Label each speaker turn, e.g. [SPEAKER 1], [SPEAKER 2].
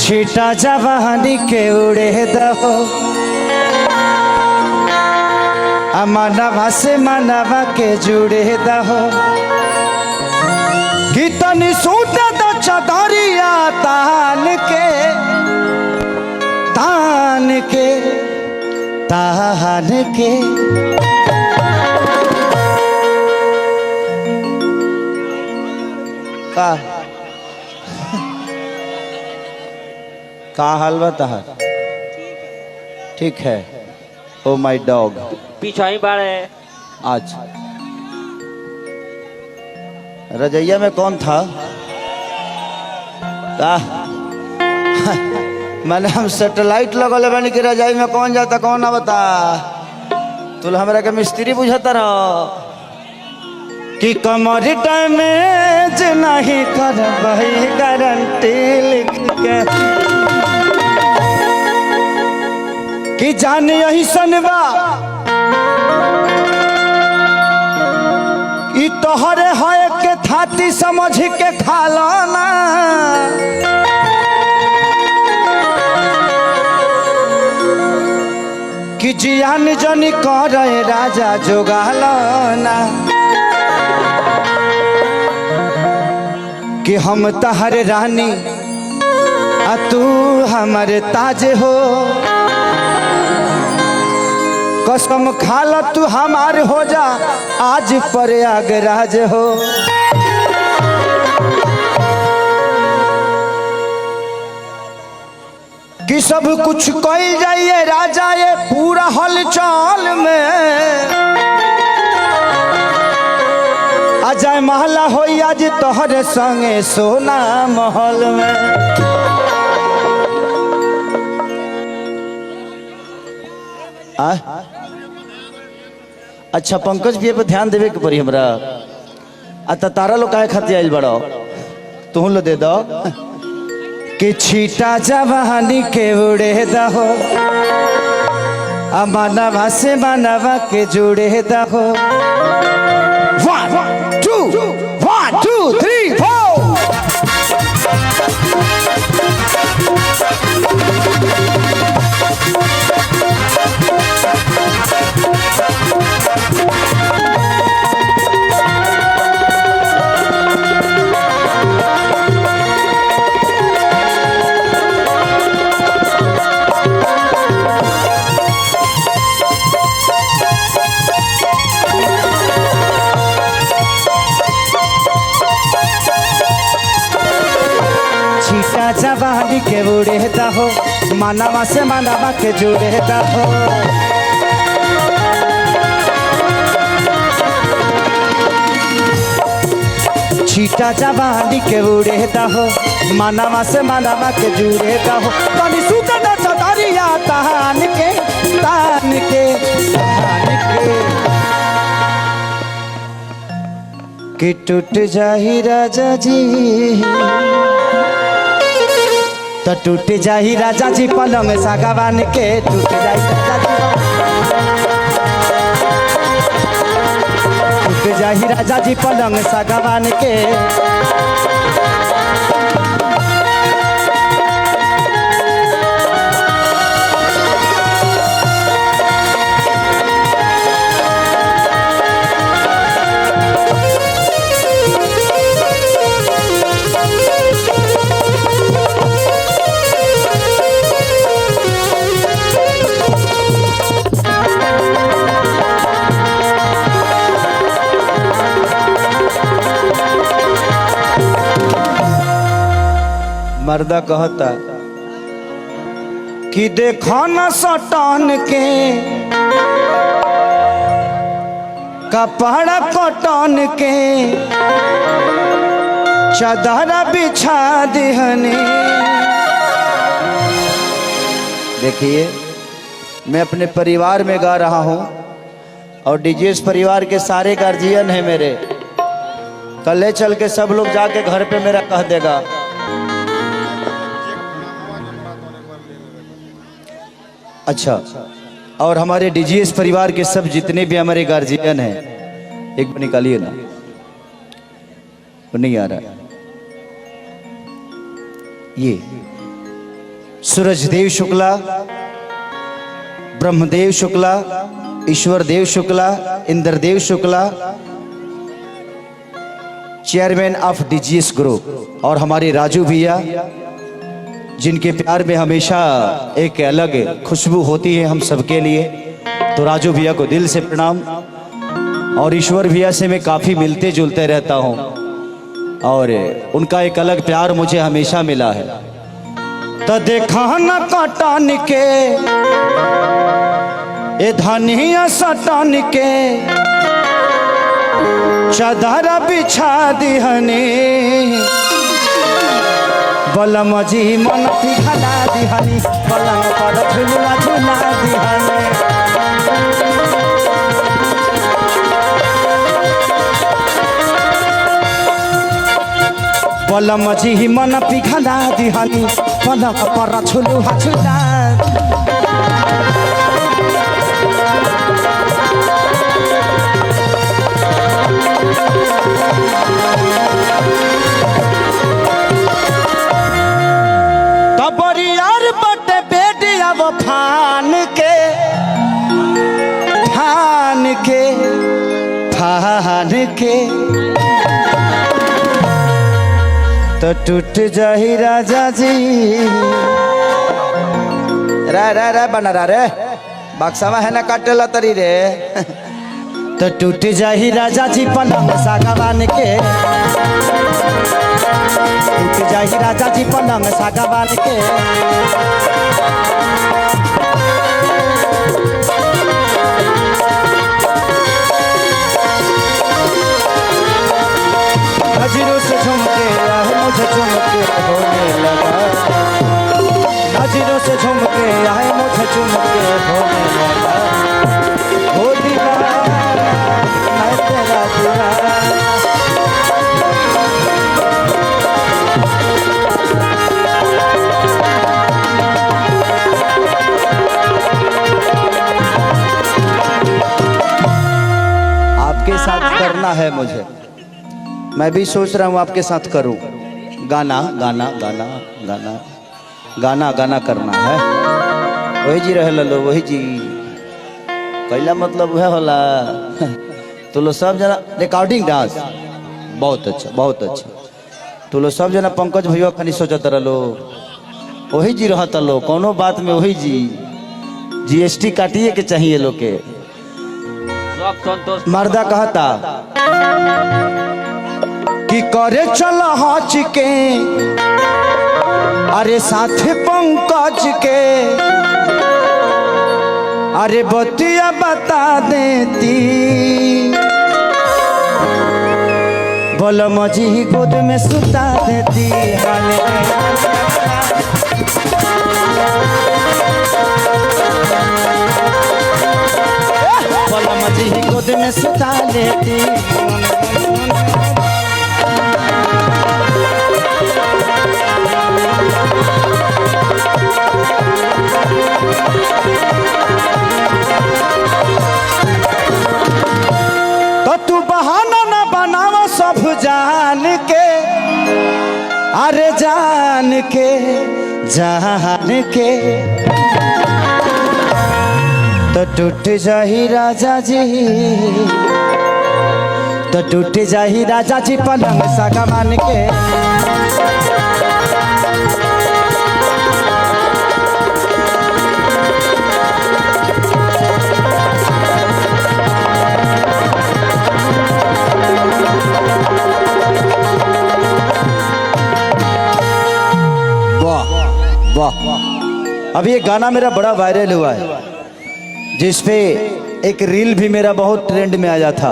[SPEAKER 1] छीटा जवानी के उड़े दहो मानवा से मानवा के जुड़े दहो गीतनी सूट द चदरिया तान के तान के तान के का हाल बता ठीक है। ओ माय डॉग
[SPEAKER 2] पीछा ही बाड़े
[SPEAKER 1] आज रजैया में कौन था मैंने हम सैटेलाइट लगल बनी कि रजाई में कौन जाता कौन ना बता तुल हमरा के मिस्त्री बुझाता रह कि कमर डैमेज नहीं कर गारंटी लिख के कि जान यही सनवा ई तोहरे है के थाती समझ के खाला ना कि जियान जनी कर राजा जोगाला ना कि हम तहर रानी आ तू हमारे ताज हो कसम खाला तू हमार हो जा आज प्रयागराज हो कि सब कुछ कइल जाइए राजा ये पूरा हलचल में अजय महला हो आज तोहरे संगे सोना महल में अच्छा पंकज भी पे ध्यान देवे के पड़ी हमरा तारा लोग काहे खातिर आइल बड़ो तू लो दे दो कि छीटा जवानी के उड़े दहो मानवा से मानवा के जुड़े दहो 1 2 3 4 जवानी के उड़े दहो मानवा से मानवा के जुड़े दहो छीटा जवानी के उड़े दहो मानवा से मानवा के जुड़े दहो तनी सुत न चदरिया तान के तान के तान के कि टूट जाही राजा जी तो टूट जाही राजा जी पलंग सागवान के टूट जाही राजा जी पलंग सागवान के मर्दा कहता कि देखो न सटान के कपड़ा कटन के चादर बिछा दिहने। देखिए मैं अपने परिवार में गा रहा हूँ और डीजीएस परिवार के सारे गार्जियन हैं मेरे। कल ले चल के सब लोग जाके घर पे मेरा कह देगा। अच्छा, और हमारे डीजीएस परिवार के सब जितने भी हमारे गार्जियन हैं एक बार निकालिए ना, वो नहीं आ रहा। ये Surajdev Shukla, Brahmdev Shukla, Ishwardev Shukla, Indradev Shukla, chairman of DGS group, और हमारे राजू भैया जिनके प्यार में हमेशा एक अलग खुशबू होती है हम सबके लिए। तो राजू भैया को दिल से प्रणाम। और ईश्वर भैया से मैं काफ़ी मिलते जुलते रहता हूँ और उनका एक अलग प्यार मुझे हमेशा मिला है। तो देखा न कटान के ए धनिया सटान के चादर बिछा दिहने बलम जी मन पिघला दिहनी पलंग पर झुला झुला दिहने। बलम जी मन पिघला दिहनी पलंग पर झुलुहा झुला। फान के फान के फान के तो टूट जाही राजा जी। रे बना रे बक्सावा है ना काटेला तरी रे। तो टूट जाही राजा जी पलंग सागवान के, टूट जाही राजा जी पलंग सागवान के। नजरों से झुमके आए मुझे चुमके होने लगा, नजरों से झुमके आए मुझे चुमके होने लगा। हो दीवाना मैं तेरा दीवाना। आपके साथ करना है मुझे, मैं भी सोच रहा हूँ आपके साथ करूँ। गाना गाना गाना गाना गाना गाना करना है। वही जी रहे लो, वही जी पहला मतलब वह होला। तो लो सब जना रिकॉर्डिंग डांस बहुत अच्छा बहुत अच्छा। तो लो सब जना पंकज भैया खानी सोचत रहो, वही जी रहता लो कोनो बात में। वही जी जीएसटी काटिए के चाहिए लोग के। मर्दा कहता कि करे चल हाच के अरे साथ पंकज के, अरे बतिया बता देती बलम जी गोद में सुता देती। बलम जी गोद में सुता लेती। तो तू बहाना ना बनावा सब जान के, अरे जान के जान के। तो टूट जाही राजा जी, तो टूट जाही राजा जी पलंग सागवान के। अब ये गाना मेरा बड़ा वायरल हुआ है, जिसपे एक रील भी मेरा बहुत ट्रेंड में आया था।